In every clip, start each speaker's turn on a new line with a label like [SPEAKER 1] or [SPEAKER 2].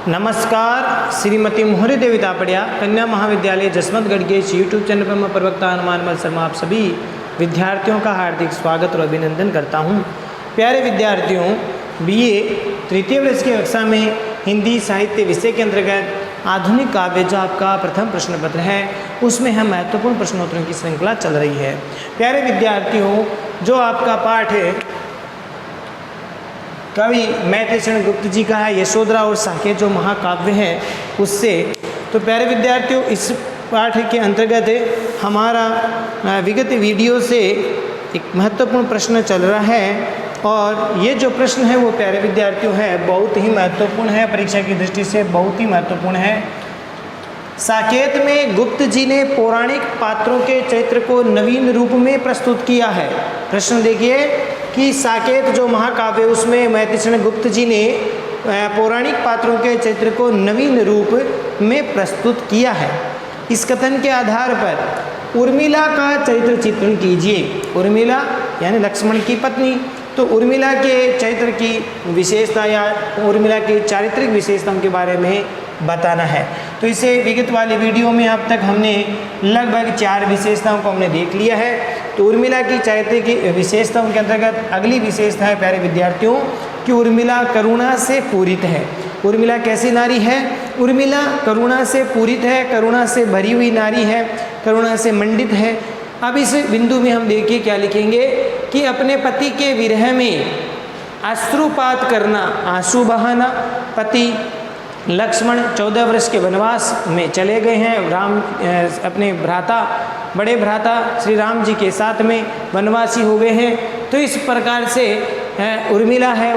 [SPEAKER 1] नमस्कार। श्रीमती मोहरी देवी तापड़िया कन्या महाविद्यालय जसवंतगढ़ के इस यूट्यूब चैनल पर मैं प्रवक्ता हनुमान शर्मा आप सभी विद्यार्थियों का हार्दिक स्वागत और अभिनंदन करता हूं। प्यारे विद्यार्थियों, बीए तृतीय वर्ष की कक्षा में हिंदी साहित्य विषय के अंतर्गत आधुनिक काव्य जो आपका प्रथम प्रश्न पत्र है उसमें हम महत्वपूर्ण प्रश्नोत्तरों की श्रृंखला चल रही है। प्यारे विद्यार्थियों, जो आपका पाठ है कवि मैथिलीशरण गुप्त जी का है यशोधरा और साकेत जो महाकाव्य है उससे। तो प्यारे विद्यार्थियों, इस पाठ के अंतर्गत हमारा विगत वीडियो से एक महत्वपूर्ण प्रश्न चल रहा है और ये जो प्रश्न है वो प्यारे विद्यार्थियों है बहुत ही महत्वपूर्ण है, परीक्षा की दृष्टि से बहुत ही महत्वपूर्ण है। साकेत में गुप्त जी ने पौराणिक पात्रों के चरित्र को नवीन रूप में प्रस्तुत किया है। प्रश्न देखिए कि साकेत जो महाकाव्य उसमें मैथिलीशरण गुप्त जी ने पौराणिक पात्रों के चरित्र को नवीन रूप में प्रस्तुत किया है। इस कथन के आधार पर उर्मिला का चरित्र चित्रण कीजिए। उर्मिला यानी लक्ष्मण की पत्नी, तो उर्मिला के चरित्र की विशेषता या उर्मिला की चारित्रिक विशेषताओं के बारे में बताना है। तो इसे विगत वाले वीडियो में अब तक हमने लगभग 4 विशेषताओं को हमने देख लिया है। तो उर्मिला की चारित्रिक विशेषताओं के अंतर्गत अगली विशेषता है प्यारे विद्यार्थियों कि उर्मिला करुणा से पूरित है। उर्मिला कैसी नारी है? उर्मिला करुणा से पूरित है, करुणा से भरी हुई नारी है, करुणा से मंडित है। अब इस बिंदु में हम देखिए क्या लिखेंगे कि अपने पति के विरह में अश्रुपात करना, आंसू बहाना। पति लक्ष्मण 14 वर्ष के वनवास में चले गए हैं। राम अपने भ्राता, बड़े भ्राता श्री राम जी के साथ में वनवासी हो गए हैं। तो इस प्रकार से उर्मिला है,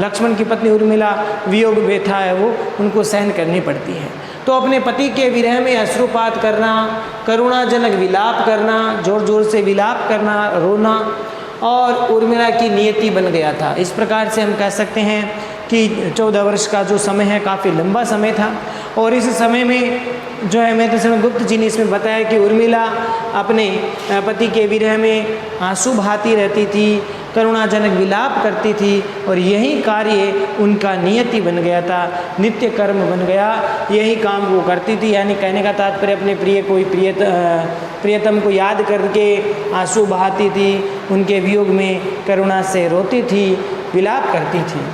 [SPEAKER 1] लक्ष्मण की पत्नी उर्मिला वियोग व्यथा है वो उनको सहन करनी पड़ती है। तो अपने पति के विरह में अश्रुपात करना, करुणाजनक विलाप करना, जोर जोर से विलाप करना, रोना, और उर्मिला की नियति बन गया था। इस प्रकार से हम कह सकते हैं कि 14 वर्ष का जो समय है काफ़ी लंबा समय था। और इस समय में जो है मैथिलीशरण गुप्त जी ने इसमें बताया कि उर्मिला अपने पति के विरह में आंसू बहाती रहती थी, करुणाजनक विलाप करती थी और यही कार्य उनका नियति बन गया था, नित्य कर्म बन गया, यही काम वो करती थी। यानी कहने का तात्पर्य अपने प्रियतम को याद करके आंसू बहाती थी, उनके वियोग में करुणा से रोती थी, विलाप करती थी।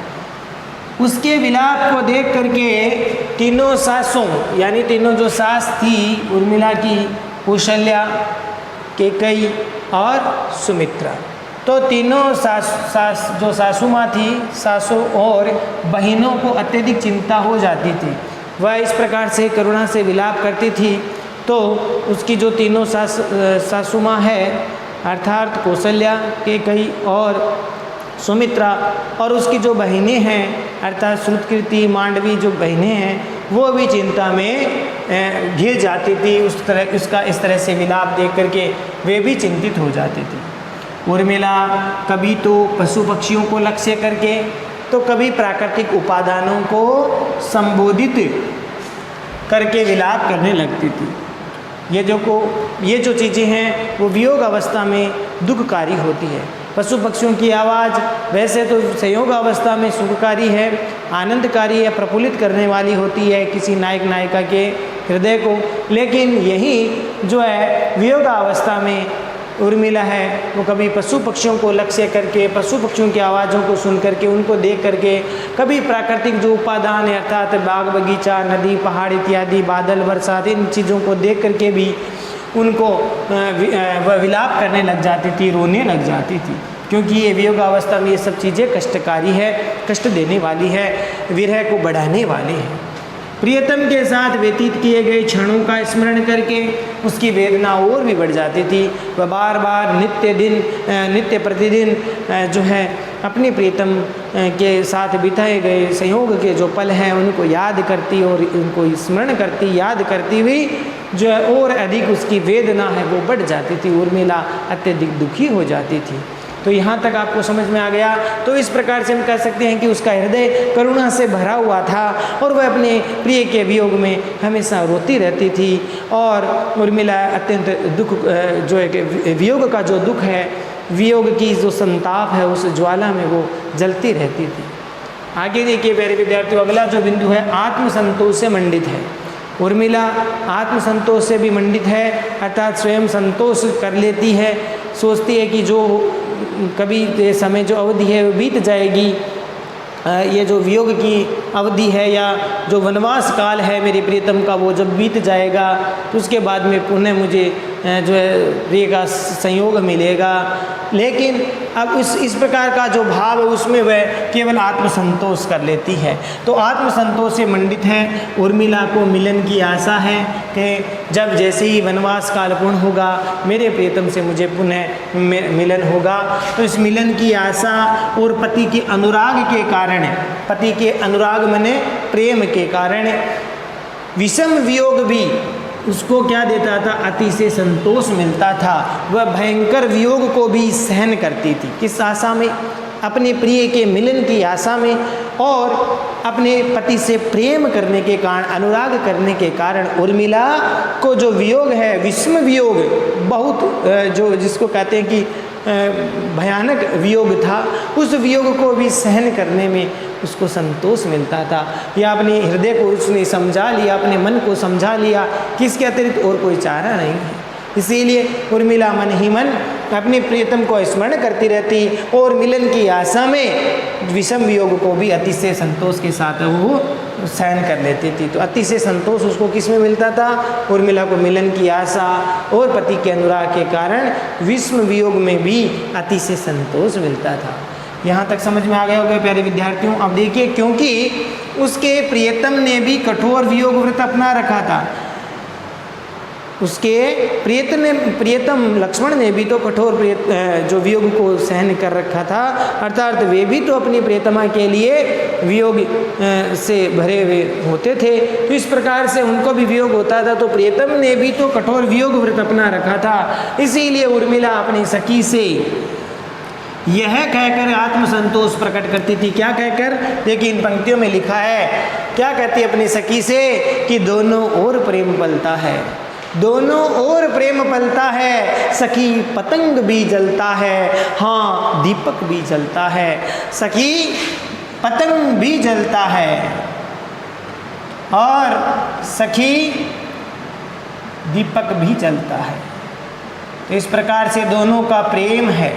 [SPEAKER 1] उसके विलाप को देख करके तीनों सासों यानी तीनों जो सास थी उर्मिला की, कौशल्या, कैकेयी और सुमित्रा, तो तीनों जो सासू माँ थी, सासों और बहनों को अत्यधिक चिंता हो जाती थी। वह इस प्रकार से करुणा से विलाप करती थी। तो उसकी जो तीनों सासू माँ है अर्थात कौशल्या, कैकेयी और सुमित्रा, और उसकी जो बहनें हैं अर्थात श्रुतकीर्ति, मांडवी जो बहनें हैं वो भी चिंता में घिर जाती थी। उसका इस तरह से विलाप देख करके वे भी चिंतित हो जाती थी। उर्मिला कभी तो पशु पक्षियों को लक्ष्य करके तो कभी प्राकृतिक उपादानों को संबोधित करके विलाप करने लगती थी। ये जो चीज़ें हैं वो वियोग अवस्था में दुखकारी होती है। पशु पक्षियों की आवाज़ वैसे तो संयोग अवस्था में सुखकारी है, आनंदकारी है, प्रफुल्लित करने वाली होती है किसी नायक नायिका के हृदय को, लेकिन यही जो है वियोग अवस्था में उर्मिला है वो कभी पशु पक्षियों को लक्ष्य करके, पशु पक्षियों की आवाज़ों को सुन करके, उनको देख करके, कभी प्राकृतिक जो उपादान है अर्थात बाग बगीचा, नदी, पहाड़ इत्यादि, बादल, बरसात, इन चीज़ों को देख करके भी उनको वह विलाप करने लग जाती थी, रोने लग जाती थी, क्योंकि ये वियोग अवस्था में ये सब चीज़ें कष्टकारी है, कष्ट देने वाली है, विरह को बढ़ाने वाली है। प्रियतम के साथ व्यतीत किए गए क्षणों का स्मरण करके उसकी वेदना और भी बढ़ जाती थी। वह बार बार नित्य प्रतिदिन जो है अपने प्रियतम के साथ बिताए गए संयोग के जो पल हैं उनको याद करती और उनको स्मरण करती, याद करती हुई जो है और अधिक उसकी वेदना है वो बढ़ जाती थी। उर्मिला अत्यधिक दुखी हो जाती थी। तो यहाँ तक आपको समझ में आ गया। तो इस प्रकार से हम कह सकते हैं कि उसका हृदय करुणा से भरा हुआ था और वह अपने प्रिय के वियोग में हमेशा रोती रहती थी। और उर्मिला अत्यंत दुख जो है कि वियोग का जो दुख है, वियोग की जो संताप है उस ज्वाला में वो जलती रहती थी। आगे देखिए प्यारे विद्यार्थियों, अगला जो बिंदु है आत्मसंतोष से मंडित है। उर्मिला आत्मसंतोष से भी मंडित है, अर्थात स्वयं संतोष कर लेती है, सोचती है कि जो कभी ये समय जो अवधि है वो बीत जाएगी, ये जो वियोग की अवधि है या जो वनवास काल है मेरे प्रियतम का, वो जब बीत जाएगा तो उसके बाद में पुनः मुझे जो है प्रिय का संयोग मिलेगा। लेकिन अब इस प्रकार का जो भाव है उसमें वह केवल आत्मसंतोष कर लेती है। तो आत्मसंतोष से मंडित है। उर्मिला को मिलन की आशा है कि जब जैसे ही वनवास काल पूर्ण होगा मेरे प्रियतम से मुझे पुनः मिलन होगा। तो इस मिलन की आशा और पति के अनुराग के कारण, पति के अनुराग माने प्रेम के कारण, विषम वियोग भी उसको क्या देता था, अति से संतोष मिलता था। वह भयंकर वियोग को भी सहन करती थी। किस आशा में? अपने प्रिय के मिलन की आशा में, और अपने पति से प्रेम करने के कारण, अनुराग करने के कारण उर्मिला को जो वियोग है, विषम वियोग, बहुत जो जिसको कहते हैं कि भयानक वियोग था, उस वियोग को भी सहन करने में उसको संतोष मिलता था। या अपने हृदय को उसने समझा लिया, अपने मन को समझा लिया कि इसके अतिरिक्त और कोई चारा नहीं है। इसीलिए उर्मिला मन ही मन अपने प्रियतम को स्मरण करती रहती और मिलन की आशा में विषम वियोग को भी अति से संतोष के साथ वो सहन कर लेती थी। तो अति से संतोष उसको किस में मिलता था? उर्मिला को मिलन की आशा और पति के अनुराग के कारण विषम वियोग में भी अति से संतोष मिलता था। यहाँ तक समझ में आ गया होगा प्यारे विद्यार्थियों। अब देखिए, क्योंकि उसके प्रियतम ने भी कठोर वियोग व्रत अपना रखा था, उसके प्रियतम लक्ष्मण ने भी तो कठोर जो वियोग को सहन कर रखा था, अर्थात वे भी तो अपनी प्रियतमा के लिए वियोग से भरे हुए होते थे। तो इस प्रकार से उनको भी वियोग होता था, तो प्रियतम ने भी तो कठोर वियोग व्रत अपना रखा था। इसीलिए उर्मिला अपनी सखी से यह कहकर आत्मसंतोष प्रकट करती थी। क्या कहकर? देखिए इन पंक्तियों में लिखा है, क्या कहती है अपनी सखी से कि दोनों ओर प्रेम पलता है, दोनों ओर प्रेम पलता है, सखी पतंग भी जलता है, हाँ दीपक भी जलता है। सखी पतंग भी जलता है और सखी दीपक भी जलता है। तो इस प्रकार से दोनों का प्रेम है,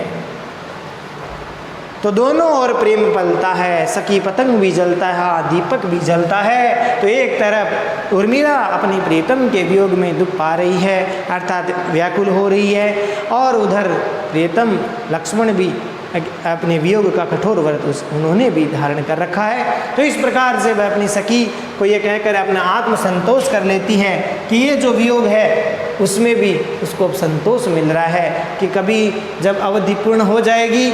[SPEAKER 1] तो दोनों ओर प्रेम पलता है, सखी पतंग भी जलता है, हाँ दीपक भी जलता है। तो एक तरफ उर्मिला अपनी प्रियतम के वियोग में दुख पा रही है, अर्थात व्याकुल हो रही है, और उधर प्रियतम लक्ष्मण भी अपने वियोग का कठोर व्रत उन्होंने भी धारण कर रखा है। तो इस प्रकार से वह अपनी सखी को ये कहकर अपना आत्मसंतोष कर लेती है कि ये जो वियोग है उसमें भी उसको संतोष मिल रहा है कि कभी जब अवधि पूर्ण हो जाएगी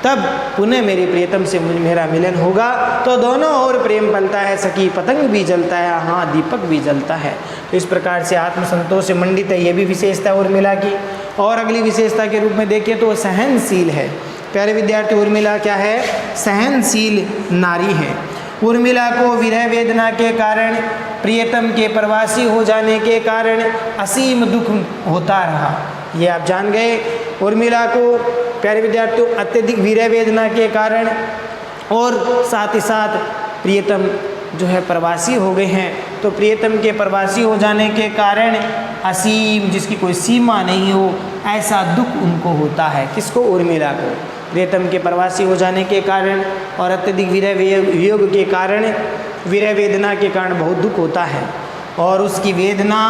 [SPEAKER 1] तब पुनः मेरी प्रियतम से मेरा मिलन होगा। तो दोनों ओर प्रेम पलता है, सखी पतंग भी जलता है, हाँ दीपक भी जलता है। तो इस प्रकार से आत्मसंतोष से मंडित है, ये भी विशेषता उर्मिला की। और अगली विशेषता के रूप में देखिए तो सहनशील है। प्यारे विद्यार्थी, उर्मिला क्या है? सहनशील नारी है। उर्मिला को विरह वेदना के कारण, प्रियतम के प्रवासी हो जाने के कारण असीम दुख होता रहा, ये आप जान गए। उर्मिला को प्यारे विद्यार्थियों अत्यधिक विरह वेदना के कारण और साथ ही साथ प्रियतम जो है प्रवासी हो गए हैं, तो प्रियतम के प्रवासी हो जाने के कारण असीम, जिसकी कोई सीमा नहीं हो, ऐसा दुख उनको होता है। किसको? उर्मिला को। प्रियतम के प्रवासी हो जाने के कारण और अत्यधिक विरह वियोग के कारण, विरह वेदना के कारण बहुत दुख होता है, और उसकी वेदना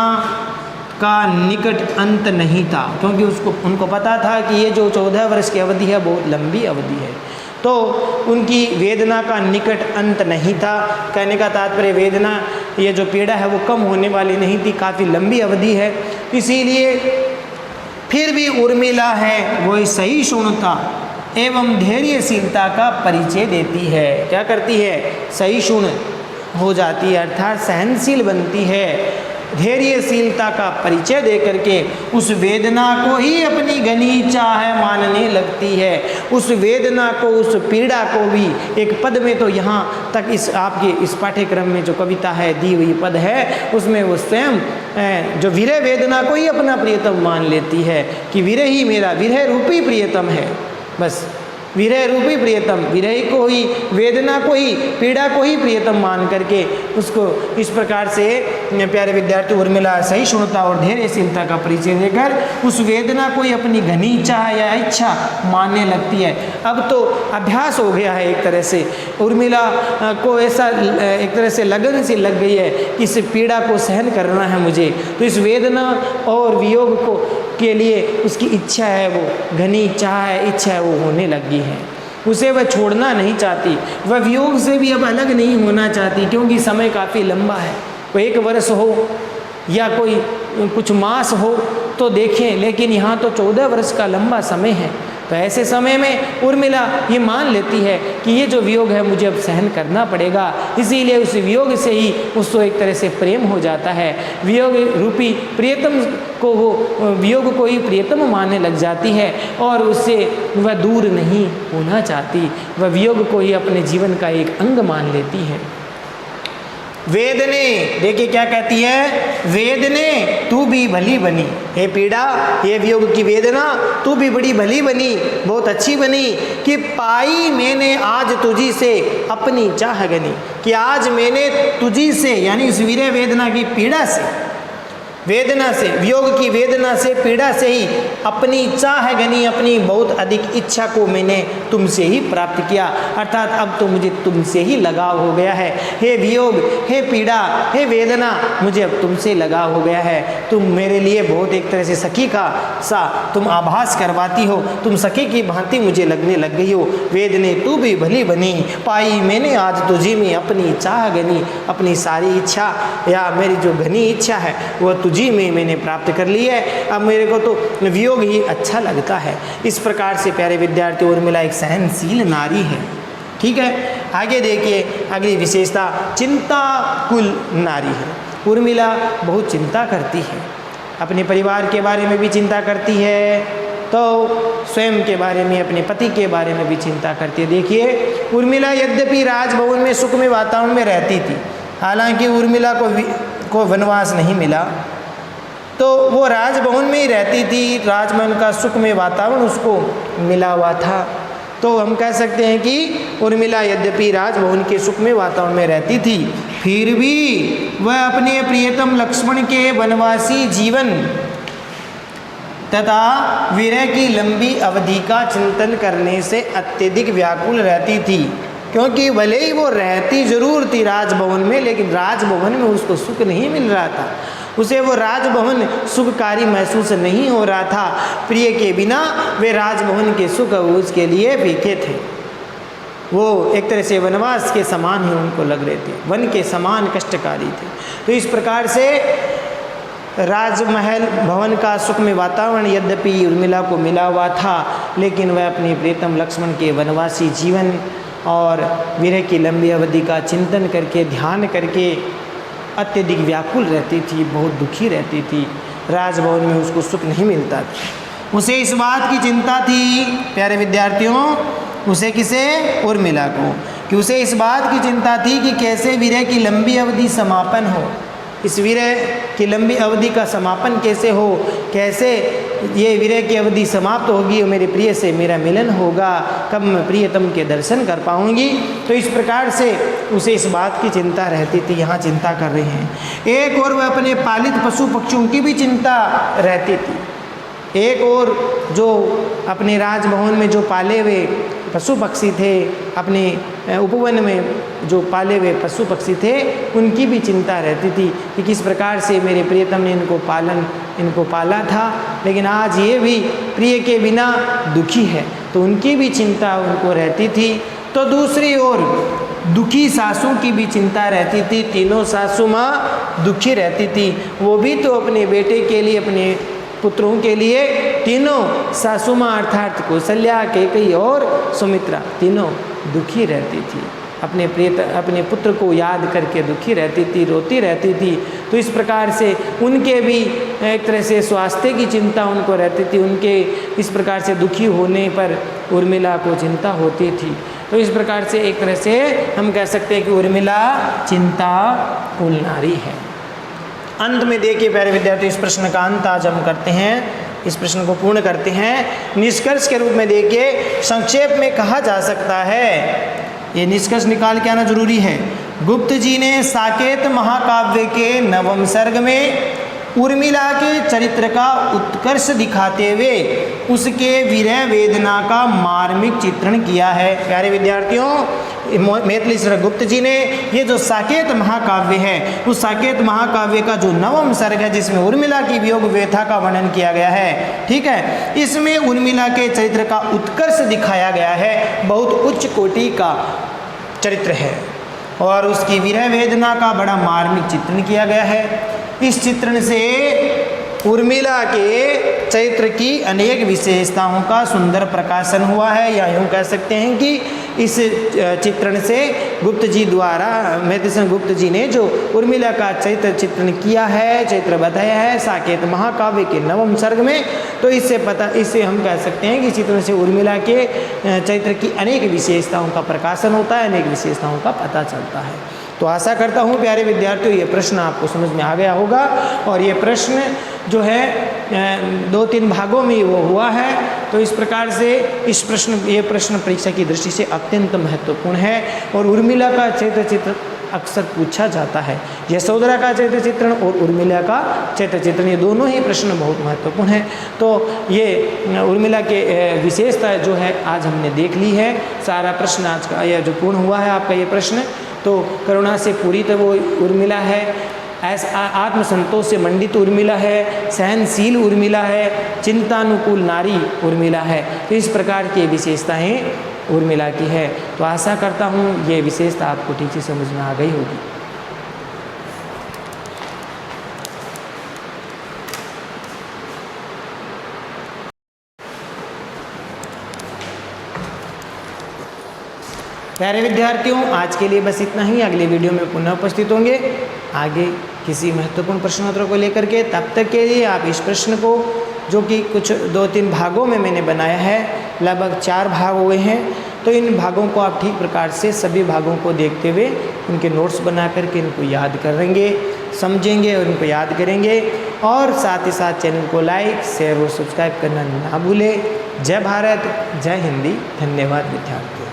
[SPEAKER 1] का निकट अंत नहीं था, क्योंकि उनको पता था कि ये जो 14 वर्ष की अवधि है बहुत लंबी अवधि है। तो उनकी वेदना का निकट अंत नहीं था। कहने का तात्पर्य वेदना, ये जो पीड़ा है वो कम होने वाली नहीं थी, काफ़ी लंबी अवधि है। इसीलिए फिर भी उर्मिला है वो सहिष्णुता एवं धैर्यशीलता का परिचय देती है। क्या करती है? सहिष्णु हो जाती है, अर्थात सहनशील बनती है। धैर्यशीलता का परिचय दे करके उस वेदना को ही अपनी घनी चाह मानने लगती है। उस वेदना को, उस पीड़ा को भी एक पद में, तो यहाँ तक इस आपके इस पाठ्यक्रम में जो कविता है दी हुई पद है उसमें वो स्वयं जो विरह वेदना को ही अपना प्रियतम मान लेती है कि विरह ही मेरा, विरह रूपी प्रियतम है। बस विरह रूपी प्रियतम, विरह को ही, वेदना को ही, पीड़ा को ही प्रियतम मान करके उसको इस प्रकार से प्यारे विद्यार्थी उर्मिला सहिष्णुता और धैर्यशीलता का परिचय देकर उस वेदना को ही अपनी घनी इच्छा या इच्छा मानने लगती है। अब तो अभ्यास हो गया है एक तरह से, उर्मिला को ऐसा एक तरह से लगन सी लग गई है कि इस पीड़ा को सहन करना है मुझे, तो इस वेदना और वियोग को के लिए उसकी इच्छा है, वो घनी चाह है, इच्छा है, वो होने लगी है। उसे वह छोड़ना नहीं चाहती, वह वियोग से भी अब अलग नहीं होना चाहती, क्योंकि समय काफ़ी लंबा है। कोई 1 वर्ष हो या कोई कुछ मास हो तो देखें, लेकिन यहाँ तो 14 वर्ष का लंबा समय है। तो ऐसे समय में उर्मिला ये मान लेती है कि ये जो वियोग है मुझे अब सहन करना पड़ेगा, इसीलिए उस वियोग से ही उसको एक तरह से प्रेम हो जाता है। वियोग रूपी प्रियतम को वो वियोग को ही प्रियतम मानने लग जाती है और उससे वह दूर नहीं होना चाहती, वह वियोग को ही अपने जीवन का एक अंग मान लेती है। वेदने, देखिए क्या कहती है, वेदने तू भी भली बनी, हे पीड़ा, हे वियोग की वेदना, तू भी बड़ी भली बनी, बहुत अच्छी बनी कि पाई मैंने आज तुझी से अपनी चाह गनी, कि आज मैंने तुझी से, यानी इस वीर वेदना की पीड़ा से, वेदना से, वियोग की वेदना से, पीड़ा से ही अपनी चाह गनी, अपनी बहुत अधिक इच्छा को मैंने तुमसे ही प्राप्त किया, अर्थात अब तो मुझे तुमसे ही लगाव हो गया है। हे वियोग, हे पीड़ा, हे वेदना, मुझे अब तुमसे लगाव हो गया है। तुम मेरे लिए बहुत एक तरह से सखी का सा तुम आभास करवाती हो, तुम सखी की भांति मुझे लगने लग गई हो। वेदने तू भी भली बनी, पाई मैंने आज तुझी में अपनी चाह गनी, अपनी सारी इच्छा या मेरी जो घनी इच्छा है वह तुझी में मैंने प्राप्त कर ली है। अब मेरे को तो वियोग ही अच्छा लगता है। इस प्रकार से प्यारे विद्यार्थी उर्मिला एक सहनशील नारी है। ठीक है, आगे देखिए अगली विशेषता, चिंताकुल नारी है। उर्मिला बहुत चिंता करती है, अपने परिवार के बारे में भी चिंता करती है, तो स्वयं के बारे में, अपने पति के बारे में भी चिंता करती है। देखिए उर्मिला यद्यपि राजभवन में सुखमय वातावरण में रहती थी, हालांकि उर्मिला को वनवास नहीं मिला, तो वो राजभवन में ही रहती थी, राजभवन का सुखमय वातावरण उसको मिला हुआ था। तो हम कह सकते हैं कि उर्मिला यद्यपि राजभवन के सुखमय वातावरण में रहती थी, फिर भी वह अपने प्रियतम लक्ष्मण के वनवासी जीवन तथा विरह की लंबी अवधि का चिंतन करने से अत्यधिक व्याकुल रहती थी, क्योंकि भले ही वो रहती जरूर थी राजभवन में, लेकिन राजभवन में उसको सुख नहीं मिल रहा था, उसे वो राजभवन सुखकारी महसूस नहीं हो रहा था। प्रिय के बिना वे राजभवन के सुख उसके लिए फीके थे, वो एक तरह से वनवास के समान ही उनको लग रहे थे, वन के समान कष्टकारी थे। तो इस प्रकार से राजमहल भवन का सुखमय वातावरण यद्यपि उर्मिला को मिला हुआ था, लेकिन वह अपने प्रियतम लक्ष्मण के वनवासी जीवन और विरह की लंबी अवधि का चिंतन करके, ध्यान करके अत्यधिक व्याकुल रहती थी, बहुत दुखी रहती थी। राजभवन में उसको सुख नहीं मिलता था। उसे इस बात की चिंता थी प्यारे विद्यार्थियों, उसे किसे, उर्मिला को, कि उसे इस बात की चिंता थी कि कैसे विरह की लंबी अवधि समापन हो, इस विरह की लंबी अवधि का समापन कैसे हो, कैसे ये विरह की अवधि समाप्त होगी और मेरे प्रिय से मेरा मिलन होगा, कब मैं प्रियतम के दर्शन कर पाऊंगी। तो इस प्रकार से उसे इस बात की चिंता रहती थी। यहाँ चिंता कर रहे हैं। एक और वह अपने पालित पशु पक्षियों की भी चिंता रहती थी। एक और जो अपने राजभवन में जो पाले हुए पशु पक्षी थे, अपने उपवन में जो पाले हुए पशु पक्षी थे, उनकी भी चिंता रहती थी कि किस प्रकार से मेरे प्रियतम ने इनको पाला था, लेकिन आज ये भी प्रिय के बिना दुखी है, तो उनकी भी चिंता उनको रहती थी। तो दूसरी ओर दुखी सासू की भी चिंता रहती थी। तीनों सासू माँ दुखी रहती थी, वो भी तो अपने बेटे के लिए, अपने पुत्रों के लिए, तीनों सासू माँ अर्थात कौशल्या, कैकेयी और सुमित्रा तीनों दुखी रहती थी, अपने पुत्र को याद करके दुखी रहती थी, रोती रहती थी। तो इस प्रकार से उनके भी एक तरह से स्वास्थ्य की चिंता उनको रहती थी। उनके इस प्रकार से दुखी होने पर उर्मिला को चिंता होती थी। तो इस प्रकार से एक तरह से हम कह सकते हैं कि उर्मिला चिंताकुल नारी है। अंत में देखिए प्यारे विद्यार्थी, इस प्रश्न का अंत आज हम करते हैं। इस प्रश्न को पूर्ण करते हैं। निष्कर्ष के रूप में देखिए, संक्षेप में कहा जा सकता है, ये निष्कर्ष निकाल के आना जरूरी है। गुप्त जी ने साकेत महाकाव्य के नवम सर्ग में उर्मिला के चरित्र का उत्कर्ष दिखाते हुए उसके विरह वेदना का मार्मिक चित्रण किया है। प्यारे विद्यार्थियों, मैथिलीश्वर गुप्त जी ने ये जो साकेत महाकाव्य है, उस साकेत महाकाव्य का जो नवम सर्ग है जिसमें उर्मिला की वियोग व्यथा का वर्णन किया गया है, ठीक है, इसमें उर्मिला के चरित्र का उत्कर्ष दिखाया गया है। बहुत उच्च कोटि का चरित्र है और उसकी विरह वेदना का बड़ा मार्मिक चित्रण किया गया है। इस चित्रण से उर्मिला के चरित्र की अनेक विशेषताओं का सुंदर प्रकाशन हुआ है, या यूँ कह सकते हैं कि इस चित्रण से गुप्त जी द्वारा, मैथिलीश्वर गुप्त जी ने जो उर्मिला का चरित्र चित्रण किया है, चरित्र बताया है साकेत महाकाव्य के नवम सर्ग में, तो इससे हम कह सकते हैं कि चित्रण से उर्मिला के चरित्र की अनेक विशेषताओं का प्रकाशन होता है, अनेक विशेषताओं का पता चलता है। तो आशा करता हूँ प्यारे विद्यार्थियों ये प्रश्न आपको समझ में आ गया होगा, और ये प्रश्न जो है 2-3 भागों में वो हुआ है। तो इस प्रकार से ये प्रश्न परीक्षा की दृष्टि से अत्यंत महत्वपूर्ण है, और उर्मिला का चरित्र चित्रण अक्सर पूछा जाता है। यशोधरा का चरित्र चित्रण और उर्मिला का चरित्र चित्रण, ये दोनों ही प्रश्न बहुत महत्वपूर्ण हैं। तो ये उर्मिला के विशेषता जो है आज हमने देख ली है। सारा प्रश्न आज का यह जो पूर्ण हुआ है आपका ये प्रश्न, तो करुणा से पूरित वो उर्मिला है, आत्मसंतोष से मंडित उर्मिला है, सहनशील उर्मिला है, चिंतानुकूल नारी उर्मिला है। तो इस प्रकार की विशेषताएं उर्मिला की है। तो आशा करता हूँ ये विशेषता आपको ठीक से समझ में आ गई होगी। प्यारे विद्यार्थियों, आज के लिए बस इतना ही। अगले वीडियो में पुनः उपस्थित होंगे आगे किसी महत्वपूर्ण प्रश्नोत्तर को लेकर के। तब तक के लिए आप इस प्रश्न को, जो कि कुछ 2-3 भागों में मैंने बनाया है, लगभग 4 भाग हुए हैं, तो इन भागों को आप ठीक प्रकार से सभी भागों को देखते हुए उनके नोट्स बना करके इनको याद करेंगे, समझेंगे और इनको याद करेंगे। और साथ ही साथ चैनल को लाइक, शेयर और सब्सक्राइब करना ना भूलें। जय भारत, जय हिंदी। धन्यवाद विद्यार्थियों।